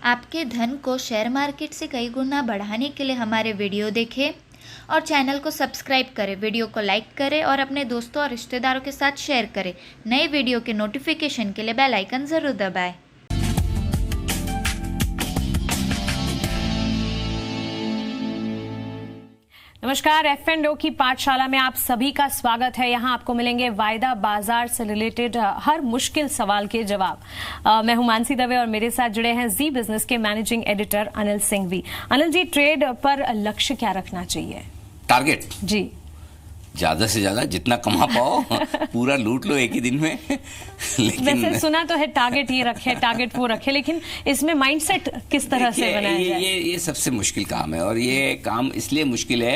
आपके धन को शेयर मार्केट से कई गुना बढ़ाने के लिए हमारे वीडियो देखें और चैनल को सब्सक्राइब करें, वीडियो को लाइक करें और अपने दोस्तों और रिश्तेदारों के साथ शेयर करें। नए वीडियो के नोटिफिकेशन के लिए बेल आइकन ज़रूर दबाएं। नमस्कार, F&O की पाठशाला में आप सभी का स्वागत है। यहाँ आपको मिलेंगे वायदा बाजार से रिलेटेड हर मुश्किल सवाल के जवाब। मैं हूं मानसी दवे और मेरे साथ जुड़े हैं जी बिजनेस के managing editor Anil Singhvi. Anil ji, trade पर लक्ष्य क्या रखना चाहिए? टारगेट जी, ज्यादा से ज्यादा जितना कमा पाओ पूरा लूट लो एक ही दिन में। लेकिन वैसे सुना तो है टारगेट ये रखे, टारगेट वो रखे, लेकिन इसमें माइंडसेट किस तरह से बनाया जाए? ये सबसे मुश्किल काम है और ये काम इसलिए मुश्किल है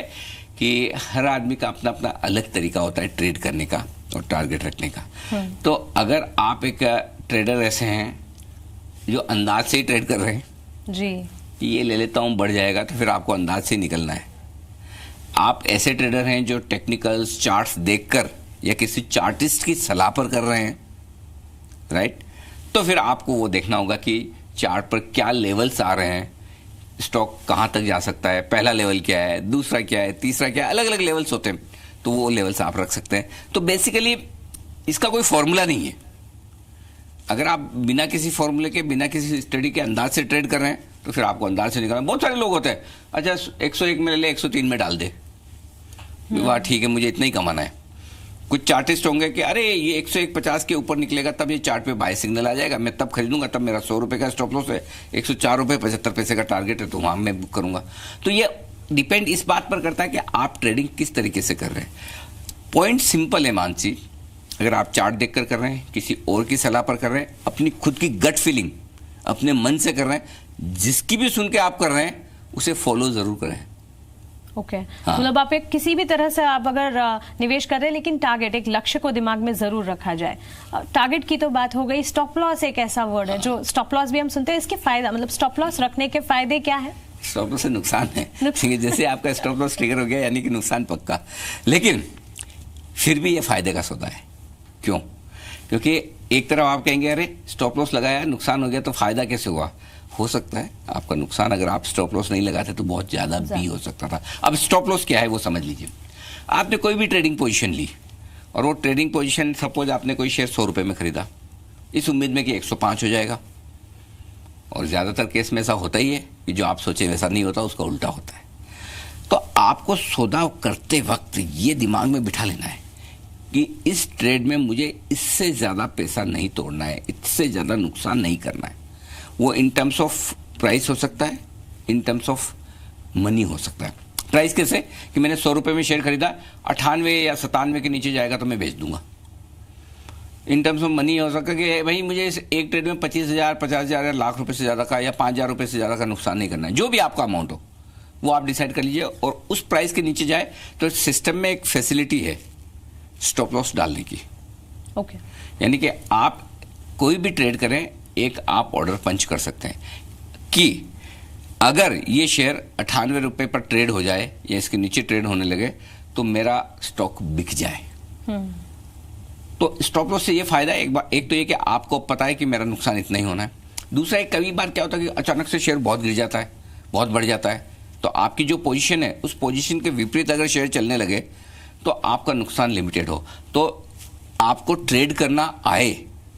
कि हर आदमी का अपना अपना अलग तरीका होता है ट्रेड करने का और टारगेट रखने का। तो अगर आप एक ट्रेडर ऐसे हैं जो अंदाज से ही ट्रेड कर रहे हैं जी, ये ले लेता हूँ बढ़ जाएगा, तो फिर आपको अंदाज से निकलना है। आप ऐसे ट्रेडर हैं जो टेक्निकल्स चार्ट्स देखकर या किसी चार्टिस्ट की सलाह पर कर रहे हैं, राइट? तो फिर आपको वो देखना होगा कि चार्ट पर क्या लेवल्स आ रहे हैं, स्टॉक कहाँ तक जा सकता है, पहला लेवल क्या है, दूसरा क्या है, तीसरा क्या है, अलग अलग लेवल्स होते हैं। तो वो लेवल्स आप रख सकते हैं। तो बेसिकली इसका कोई फॉर्मूला नहीं है। अगर आप बिना किसी फॉर्मूले के, बिना किसी स्टडी के अंदाज से ट्रेड कर रहे हैं तो फिर आपको अंदाज से निकालना। बहुत सारे लोग होते हैं, अच्छा 101 में ले ले, 103 में डाल दे, वाह ठीक है मुझे इतना ही कमाना है। कुछ चार्टिस्ट होंगे कि अरे ये 101.50 के ऊपर निकलेगा तब ये चार्ट पे बाय सिग्नल आ जाएगा, मैं तब खरीदूंगा, तब मेरा 100 रुपए का स्टॉप लॉस है, 104 रुपए 75 पैसे का टारगेट है तो वहां मैं बुक करूंगा। तो ये डिपेंड इस बात पर करता है कि आप ट्रेडिंग किस तरीके से कर रहे हैं। पॉइंट सिंपल है मानसी, अगर आप चार्ट देखकर कर रहे हैं, किसी और की सलाह पर कर रहे हैं, अपनी खुद की गट फीलिंग अपने मन से कर रहे हैं, जिसकी भी सुन के आप कर रहे हैं उसे फॉलो जरूर करें। ओके, मतलब आप एक किसी भी तरह से आप अगर निवेश कर रहे हैं, लेकिन टारगेट, एक लक्ष्य को दिमाग में जरूर रखा जाए। टारगेट की तो बात हो गई। स्टॉप लॉस एक ऐसा वर्ड है जो स्टॉप लॉस भी हम सुनते हैं, इसके फायदा, मतलब स्टॉप लॉस रखने के फायदे क्या है? स्टॉप लॉस से नुकसान है, जैसे आपका स्टॉप लॉस ट्रिगर हो गया यानी कि नुकसान पक्का। लेकिन फिर भी ये फायदे का सौदा है। क्यों? क्योंकि एक तरफ आप कहेंगे अरे स्टॉप लॉस लगाया, नुकसान हो गया, तो फायदा कैसे हुआ? हो सकता है आपका नुकसान अगर आप स्टॉप लॉस नहीं लगाते तो बहुत ज्यादा भी हो सकता था। अब स्टॉप लॉस क्या है वो समझ लीजिए। आपने कोई भी ट्रेडिंग पोजीशन ली और वो ट्रेडिंग पोजीशन, सपोज आपने कोई शेयर 100 रुपए में खरीदा इस उम्मीद में कि 105 हो जाएगा, और ज्यादातर केस में ऐसा होता ही है कि जो आप सोचे वैसा नहीं होता, उसका उल्टा होता है। तो आपको सौदा करते वक्त ये दिमाग में बिठा लेना है कि इस ट्रेड में मुझे इससे ज्यादा पैसा नहीं तोड़ना है, इससे ज्यादा नुकसान नहीं करना है। वो इन टर्म्स ऑफ प्राइस हो सकता है, इन टर्म्स ऑफ मनी हो सकता है। प्राइस कैसे कि मैंने 100 रुपए में शेयर खरीदा, 98 या 97 के नीचे जाएगा तो मैं बेच दूंगा। इन टर्म्स ऑफ मनी हो सकता है कि भाई मुझे इस एक ट्रेड में 25,000, 50,000 या लाख रुपए से ज्यादा का या 5,000 रुपए से ज्यादा का नुकसान नहीं करना है। जो भी आपका अमाउंट हो वो आप डिसाइड कर लीजिए, और उस प्राइस के नीचे जाए तो सिस्टम में एक फैसिलिटी है स्टॉप लॉस डालने की। ओके, यानी कि आप कोई भी ट्रेड करें, एक आप ऑर्डर पंच कर सकते हैं कि अगर ये शेयर 98 रुपए पर ट्रेड हो जाए या इसके नीचे ट्रेड होने लगे तो मेरा स्टॉक बिक जाए। तो स्टॉप लॉस से ये फायदा है, एक तो ये कि आपको पता है कि मेरा नुकसान इतना ही होना है। दूसरा, एक कभी बार क्या होता है कि अचानक से शेयर बहुत गिर जाता है, बहुत बढ़ जाता है, तो आपकी जो पोजीशन है उस पोजीशन के विपरीत अगर शेयर चलने लगे तो आपका नुकसान लिमिटेड हो। तो आपको ट्रेड करना आए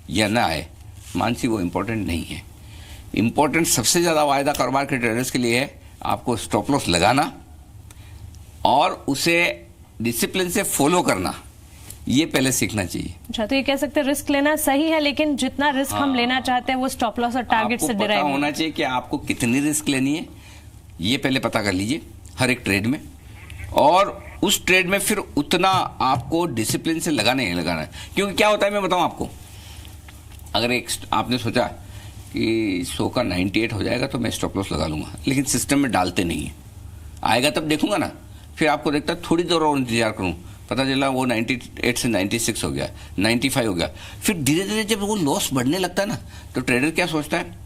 या ना आए मानसी, वो इंपॉर्टेंट नहीं है। इंपॉर्टेंट सबसे ज्यादा वायदा कारोबार के ट्रेडर्स के लिए है आपको स्टॉप लॉस लगाना और उसे डिसिप्लिन से फॉलो करना, ये पहले सीखना चाहिए। अच्छा, तो ये कह सकते हैं रिस्क लेना सही है, लेकिन जितना रिस्क हम लेना चाहते हैं वो स्टॉप लॉस और टारगेट से डिराइव होना चाहिए कि आपको कितनी रिस्क लेनी है, ये पहले पता कर लीजिए हर एक ट्रेड में, और उस ट्रेड में फिर उतना आपको डिसिप्लिन से लगाना है। क्योंकि क्या होता है मैं बताऊं आपको, अगर एक आपने सोचा कि 100 का 98 हो जाएगा तो मैं स्टॉप लॉस लगा लूंगा, लेकिन सिस्टम में डालते नहीं है, आएगा तब देखूंगा ना, फिर आपको देखता थोड़ी देर और इंतजार करूं, पता चला वो 98 से 96 हो गया, 95 हो गया, फिर धीरे धीरे जब वो लॉस बढ़ने लगता है ना तो ट्रेडर क्या सोचता है,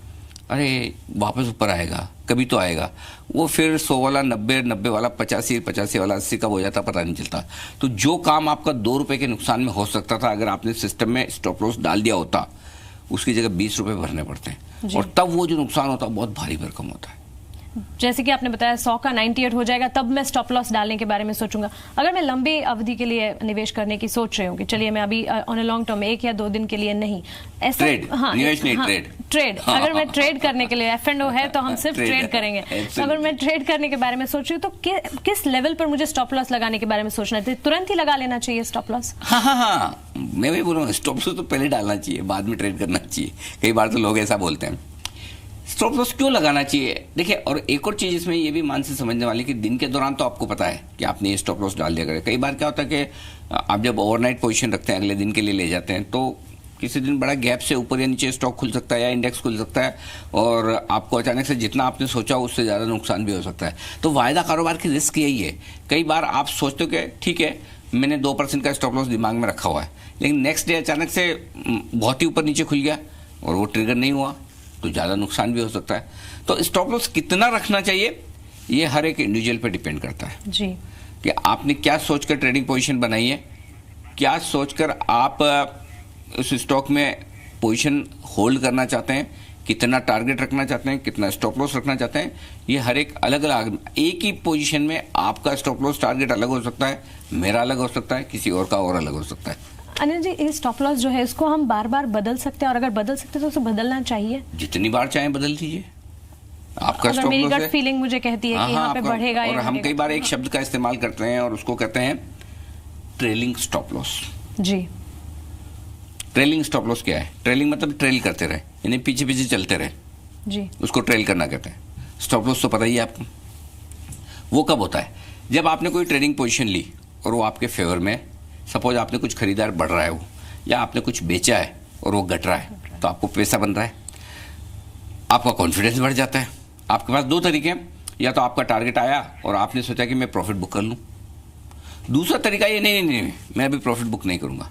अरे वापस ऊपर आएगा, कभी तो आएगा। वो फिर 100 वाला 90 वाला 85 वाला 80 का हो जाता, पता नहीं चलता। तो जो काम आपका 2 रुपए के नुकसान में हो सकता था, अगर आपने सिस्टम में स्टॉप लॉस डाल दिया होता, उसकी जगह 20 रुपए भरने पड़ते हैं। जी। और तब वो जो नुकसान होता है बहुत भारी भरकम होता है। जैसे कि आपने बताया 100 का 98 हो जाएगा, तब मैं स्टॉप लॉस डालने के बारे में सोचूंगा। अगर मैं लंबी अवधि के लिए निवेश करने की सोच रही हूँ कि चलिए मैं अभी ऑन अ लॉन्ग टर्म 1 या 2 दिन के लिए नहीं, ऐसा ट्रेड, निवेश नहीं, ट्रेड अगर मैं ट्रेड करने के लिए F&O है तो हम सिर्फ ट्रेड करेंगे। तो अगर मैं ट्रेड करने के बारे में सोच रही हूँ तो किस लेवल पर मुझे स्टॉप लॉस लगाने के बारे में सोचना है? तुरंत ही लगा लेना चाहिए स्टॉप लॉस? हाँ, मैं भी बोल रहा हूँ स्टॉप लॉस तो पहले डालना चाहिए, बाद में ट्रेड करना चाहिए। कई बार तो लोग ऐसा बोलते हैं। स्टॉप लॉस क्यों लगाना चाहिए? देखिए, और एक और चीज इसमें ये भी मान से समझने वाली कि दिन के दौरान तो आपको पता है कि आपने ये स्टॉप लॉस डाल दिया करें। कई बार क्या होता है कि आप जब ओवरनाइट पोजीशन रखते हैं, अगले दिन के लिए ले जाते हैं, तो किसी दिन बड़ा गैप से ऊपर या नीचे स्टॉक खुल सकता है या इंडेक्स खुल सकता है और आपको अचानक से जितना आपने सोचा उससे ज़्यादा नुकसान भी हो सकता है। तो वायदा कारोबार की रिस्क यही है। कई बार आप सोचते हो कि ठीक है मैंने 2% का स्टॉप लॉस दिमाग में रखा हुआ है, लेकिन नेक्स्ट डे अचानक से बहुत ही ऊपर नीचे खुल गया और वो ट्रिगर नहीं हुआ तो ज़्यादा नुकसान भी हो सकता है। तो स्टॉप लॉस कितना रखना चाहिए ये हर एक इंडिविजुअल पे डिपेंड करता है जी, कि आपने क्या सोचकर ट्रेडिंग पोजीशन बनाई है, क्या सोचकर आप उस स्टॉक में पोजीशन होल्ड करना चाहते हैं, कितना टारगेट रखना चाहते हैं, कितना स्टॉप लॉस रखना चाहते हैं। ये हर एक अलग अलग, एक ही पोजीशन में आपका स्टॉप लॉस टारगेट अलग हो सकता है, मेरा अलग हो सकता है, किसी और का और अलग हो सकता है। अनिल जी, ये स्टॉप लॉस जो है इसको हम बार बार बदल सकते हैं, और अगर बदल सकते हैं तो उसे बदलना चाहिए? जितनी बार चाहें बदल लीजिए। आपका अगर मेरी गट फीलिंग मुझे कहती है कि यहाँ पे बढ़ेगा, और हम कई बार एक शब्द का इस्तेमाल करते हैं और उसको कहते हैं ट्रेलिंग स्टॉप लॉस। जी, ट्रेलिंग स्टॉप लॉस क्या है? ट्रेलिंग मतलब ट्रेल करते रहे, यानी पीछे पीछे चलते रहे, जी, उसको ट्रेल करना कहते हैं। स्टॉप लॉस तो पता ही है आपको। वो कब होता है? जब आपने कोई ट्रेडिंग पोजीशन ली और वो आपके फेवर में, सपोज आपने कुछ खरीदार बढ़ रहा है वो, या आपने कुछ बेचा है और वो घट रहा है, तो आपको पैसा बन रहा है, आपका कॉन्फिडेंस बढ़ जाता है। आपके पास दो तरीके हैं, या तो आपका टारगेट आया और आपने सोचा कि मैं प्रॉफिट बुक कर लूं। दूसरा तरीका ये नहीं, मैं अभी प्रॉफिट बुक नहीं करूंगा,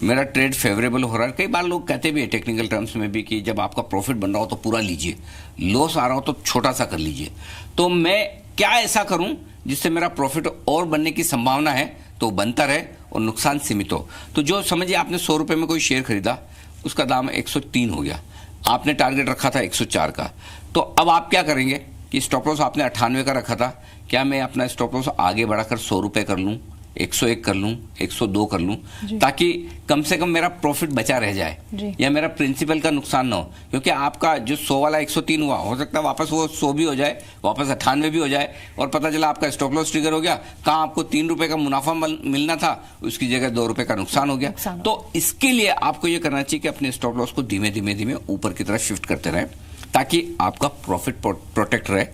मेरा ट्रेड फेवरेबल हो रहा है। कई बार लोग कहते भी है टेक्निकल टर्म्स में भी कि जब आपका प्रॉफिट बन रहा हो तो पूरा लीजिए, लॉस आ रहा हो तो छोटा सा कर लीजिए। तो मैं क्या ऐसा करूं जिससे मेरा प्रॉफिट और बनने की संभावना है तो बनता रहे और नुकसान सीमित हो। तो जो समझिए आपने 100 रुपए में कोई शेयर खरीदा, उसका दाम 103 हो गया, आपने टारगेट रखा था 104 का, तो अब आप क्या करेंगे कि स्टॉप लॉस आपने 98 का रखा था, क्या मैं अपना स्टॉप लॉस आगे बढ़ाकर 100 रुपए कर लूं, 101 कर लूं, 102 कर लूं, ताकि कम से कम मेरा प्रॉफिट बचा रह जाए या मेरा प्रिंसिपल का नुकसान ना हो। क्योंकि आपका जो 100 वाला 103 हुआ, हो सकता है वापस वो 100 भी हो जाए, वापस 98 भी हो जाए, और पता चला आपका स्टॉप लॉस ट्रिगर हो गया, कहाँ आपको 3 रुपए का मुनाफा मिलना था, उसकी जगह 2 रुपए का नुकसान हो गया। तो इसके लिए आपको ये करना चाहिए कि अपने स्टॉप लॉस को धीमे धीमे ऊपर की तरफ शिफ्ट करते रहे, ताकि आपका प्रॉफिट प्रोटेक्ट रहे,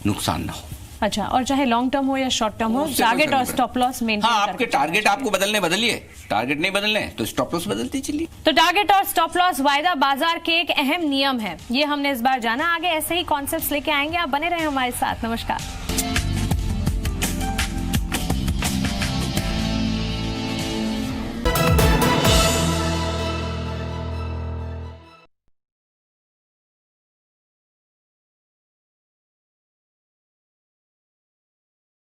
नुकसान ना हो। अच्छा, और चाहे लॉन्ग टर्म हो या शॉर्ट टर्म हो, टारगेट और स्टॉप लॉस मेंटेन हाँ, आपके टारगेट आपको बदलिए, टारगेट नहीं बदलने तो स्टॉप लॉस बदलते चलिए। तो टारगेट और स्टॉप लॉस वायदा बाजार के एक अहम नियम है, ये हमने इस बार जाना। आगे ऐसे ही कॉन्सेप्ट्स लेके आएंगे, आप बने रहे हमारे साथ। नमस्कार।